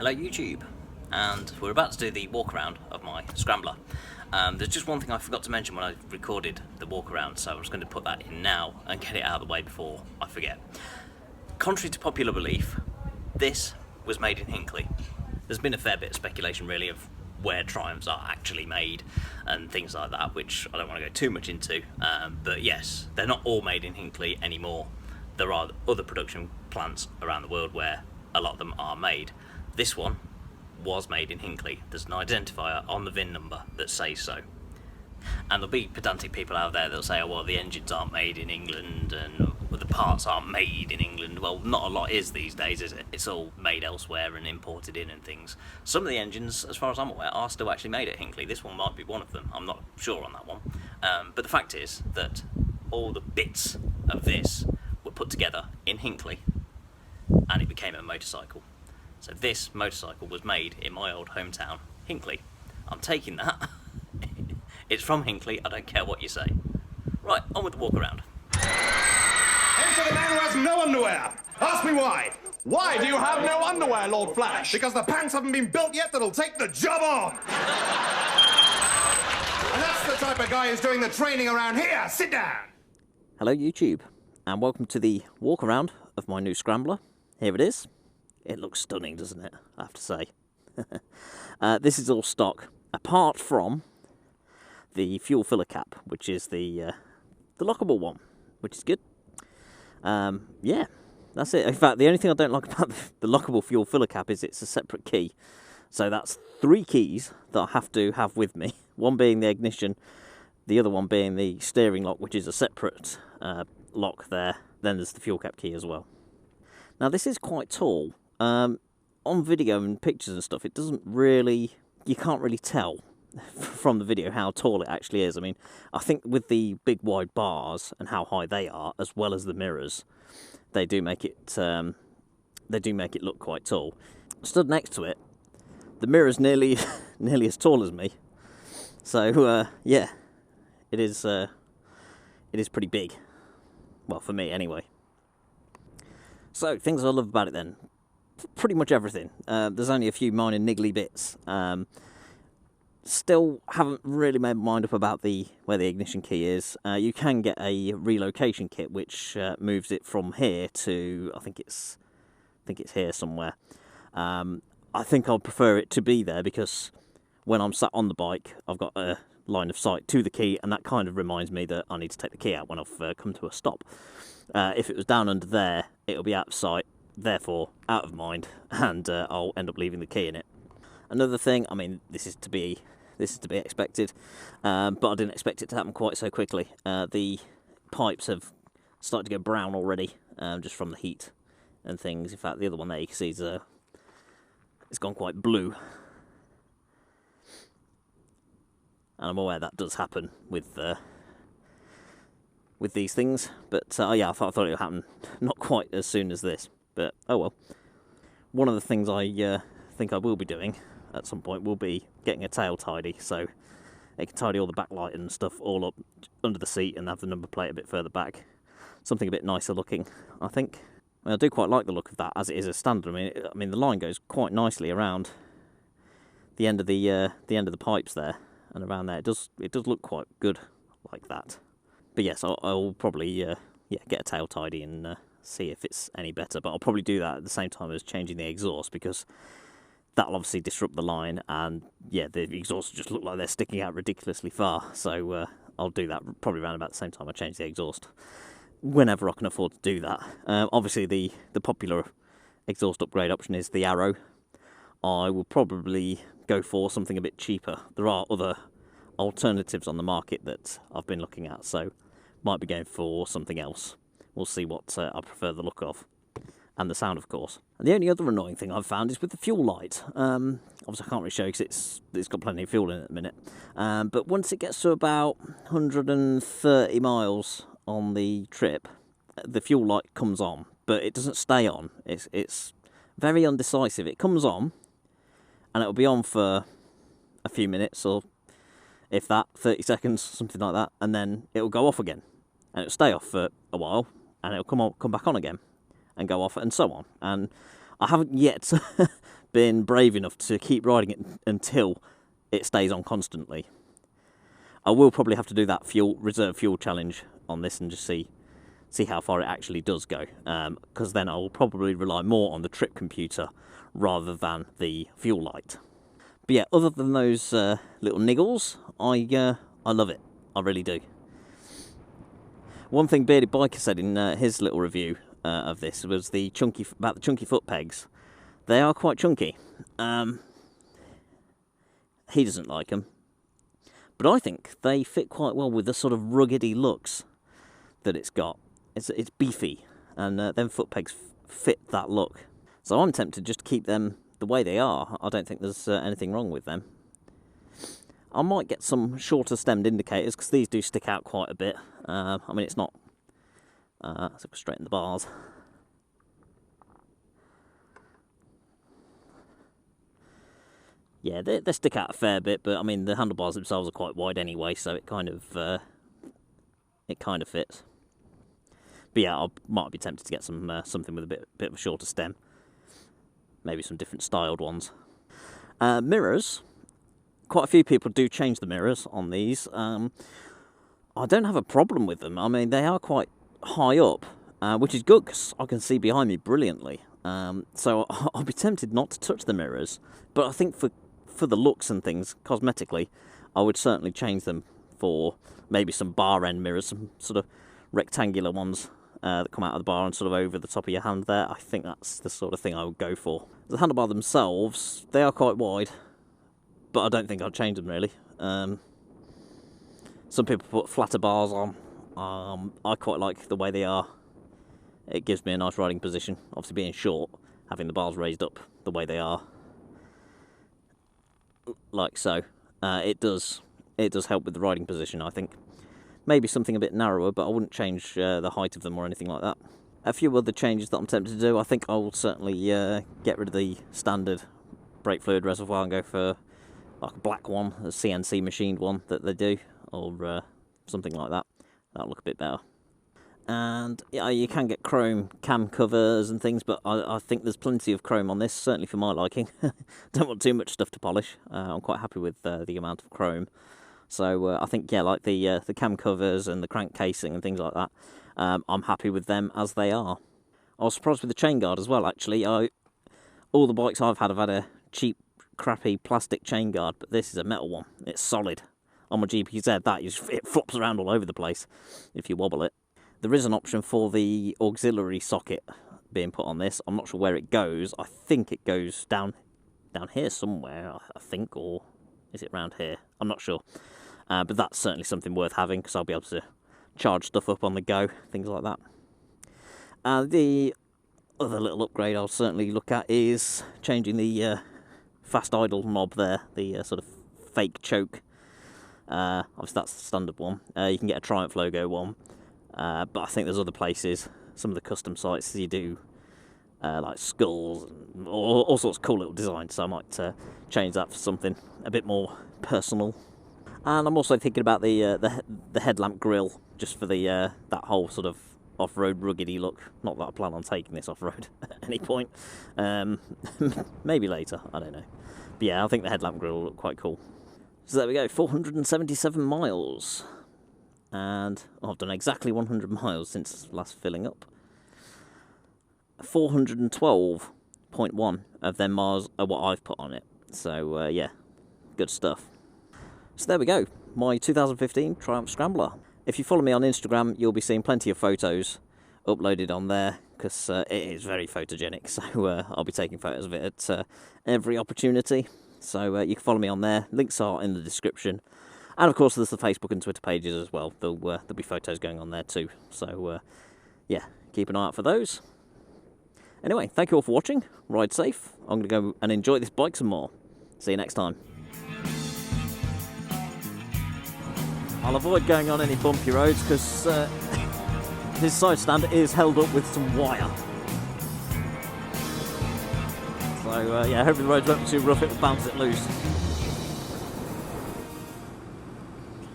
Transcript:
Hello YouTube, and we're about to do the walk around of my Scrambler. There's just one thing I forgot to mention when I recorded the walk around, so I'm just going to put that in now and get it out of the way before I forget. Contrary to popular belief, this was made in Hinckley. There's been a fair bit of speculation really of where Triumphs are actually made and things like that, which I don't want to go too much into, but yes, they're not all made in Hinckley anymore. There are other production plants around the world where a lot of them are made. This one was made in Hinckley. There's an identifier on the VIN number that says so. And there'll be pedantic people out there that'll say, oh well, the engines aren't made in England and the parts aren't made in England. Well, not a lot is these days, is it? It's all made elsewhere and imported in and things. Some of the engines, as far as I'm aware, are still actually made at Hinckley. This one might be one of them. I'm not sure on that one. But the fact is that all the bits of this were put together in Hinckley and it became a motorcycle. So this motorcycle was made in my old hometown, Hinckley. I'm taking that. It's from Hinckley, I don't care what you say. Right, on with the walk around. Enter the man who has no underwear. Ask me why. Why do you have no underwear, Lord Flash? Because the pants haven't been built yet that'll take the job on. And that's the type of guy who's doing the training around here. Sit down. Hello YouTube, and welcome to the walk around of my new Scrambler. Here it is. It looks stunning, doesn't it? I have to say. This is all stock, apart from the fuel filler cap, which is the lockable one, which is good. Yeah, that's it. In fact, the only thing I don't like about the lockable fuel filler cap is it's a separate key. So that's 3 keys that I have to have with me. One being the ignition, the other one being the steering lock, which is a separate lock there. Then there's the fuel cap key as well. Now this is quite tall. On video and pictures and stuff, it doesn't really, you can't really tell from the video how tall it actually is. I mean, I think with the big wide bars and how high they are, as well as the mirrors, they do make it look quite tall. Stood next to it, the mirror's nearly as tall as me. So yeah, it is pretty big. Well, for me anyway. So things I love about it then. Pretty much everything. There's only a few minor niggly bits. Still haven't really made my mind up about where the ignition key is. You can get a relocation kit which moves it from here to I think it's here somewhere. I think I'll prefer it to be there because when I'm sat on the bike, I've got a line of sight to the key, and that kind of reminds me that I need to take the key out when I've come to a stop. If it was down under there, it'll be out of sight, therefore out of mind, and I'll end up leaving the key in it. Another thing, I mean, this is to be expected, but I didn't expect it to happen quite so quickly. The pipes have started to go brown already, just from the heat and things. In fact, the other one there you can see it's gone quite blue. And I'm aware that does happen with these things, but yeah, I thought it would happen not quite as soon as this, but oh well. One of the things I think I will be doing at some point will be getting a tail tidy, so it can tidy all the backlight and stuff all up under the seat and have the number plate a bit further back. Something a bit nicer looking, I think. I do quite like the look of that as it is a standard. I mean the line goes quite nicely around the end of the pipes there. And around there, it does look quite good like that. But yes, I'll probably get a tail tidy and see if it's any better. But I'll probably do that at the same time as changing the exhaust, because that'll obviously disrupt the line, and yeah, the exhausts just look like they're sticking out ridiculously far. So I'll do that probably around about the same time I change the exhaust, whenever I can afford to do that. Obviously, the popular exhaust upgrade option is the Arrow. I will probably go for something a bit cheaper. There are other alternatives on the market that I've been looking at, so might be going for something else. We'll see what I prefer the look of, and the sound, of course. And the only other annoying thing I've found is with the fuel light. Obviously I can't really show you because it's got plenty of fuel in it at the minute, but once it gets to about 130 miles on the trip, the fuel light comes on, but it doesn't stay on. It's very undecisive. It comes on, and it'll be on for a few minutes, or if that, 30 seconds, something like that, and then it'll go off again, and it'll stay off for a while, and it'll come back on again, and go off, and so on. And I haven't yet been brave enough to keep riding it until it stays on constantly. I will probably have to do that reserve fuel challenge on this and just see how far it actually does go, because then I will probably rely more on the trip computer rather than the fuel light. But yeah, other than those little niggles, I love it. I really do. One thing Bearded Biker said in his little review of this was about the chunky foot pegs. They are quite chunky. He doesn't like them, but I think they fit quite well with the sort of ruggedy looks that it's got. It's beefy, and them foot pegs fit that look. So I'm tempted just to keep them the way they are. I don't think there's anything wrong with them. I might get some shorter stemmed indicators, because these do stick out quite a bit. I mean, it's not... let's go straight in the bars. Yeah, they stick out a fair bit, but I mean, the handlebars themselves are quite wide anyway, so it kind of fits. But yeah, I might be tempted to get some something with a bit of a shorter stem. Maybe some different styled ones. Mirrors. Quite a few people do change the mirrors on these. I don't have a problem with them. I mean, they are quite high up, which is good because I can see behind me brilliantly. So I'll be tempted not to touch the mirrors. But I think for the looks and things, cosmetically, I would certainly change them for maybe some bar end mirrors, some sort of rectangular ones that come out of the bar and sort of over the top of your hand there. I think that's the sort of thing I would go for. The handlebar themselves, they are quite wide, but I don't think I'd change them really. Some people put flatter bars on. I quite like the way they are. It gives me a nice riding position. Obviously being short, having the bars raised up the way they are, like so, it does help with the riding position, I think. Maybe something a bit narrower, but I wouldn't change the height of them or anything like that. A few other changes that I'm tempted to do. I think I will certainly get rid of the standard brake fluid reservoir and go for like a black one, a CNC machined one that they do, or something like that. That'll look a bit better. And yeah, you can get chrome cam covers and things, but I think there's plenty of chrome on this, certainly for my liking. Don't want too much stuff to polish. I'm quite happy with the amount of chrome. So I think, yeah, like the cam covers and the crank casing and things like that, I'm happy with them as they are. I was surprised with the chain guard as well, actually. All the bikes I've had have had a cheap, crappy plastic chain guard, but this is a metal one. It's solid. On my GPZ, it flops around all over the place if you wobble it. There is an option for the auxiliary socket being put on this. I'm not sure where it goes. I think it goes down here somewhere, I think, or is it round here? I'm not sure. But that's certainly something worth having, because I'll be able to charge stuff up on the go, things like that. The other little upgrade I'll certainly look at is changing the fast idle knob there, the sort of fake choke. Obviously that's the standard one. You can get a Triumph logo one, but I think there's other places, some of the custom sites, you do like skulls, and all sorts of cool little designs, so I might change that for something a bit more personal. And I'm also thinking about the headlamp grille, just for the that whole sort of off-road ruggedy look. Not that I plan on taking this off-road at any point. Maybe later, I don't know. But yeah, I think the headlamp grille will look quite cool. So there we go, 477 miles. And I've done exactly 100 miles since last filling up. 412.1 of them miles are what I've put on it. So yeah, good stuff. So there we go, my 2015 Triumph Scrambler. If you follow me on Instagram, you'll be seeing plenty of photos uploaded on there, because it is very photogenic, so I'll be taking photos of it at every opportunity. So you can follow me on there, links are in the description. And of course there's the Facebook and Twitter pages as well, there'll be photos going on there too. So yeah, keep an eye out for those. Anyway, thank you all for watching, ride safe, I'm going to go and enjoy this bike some more. See you next time. I'll avoid going on any bumpy roads, because his side stand is held up with some wire. So yeah, hopefully the roads won't be too rough, it will bounce it loose.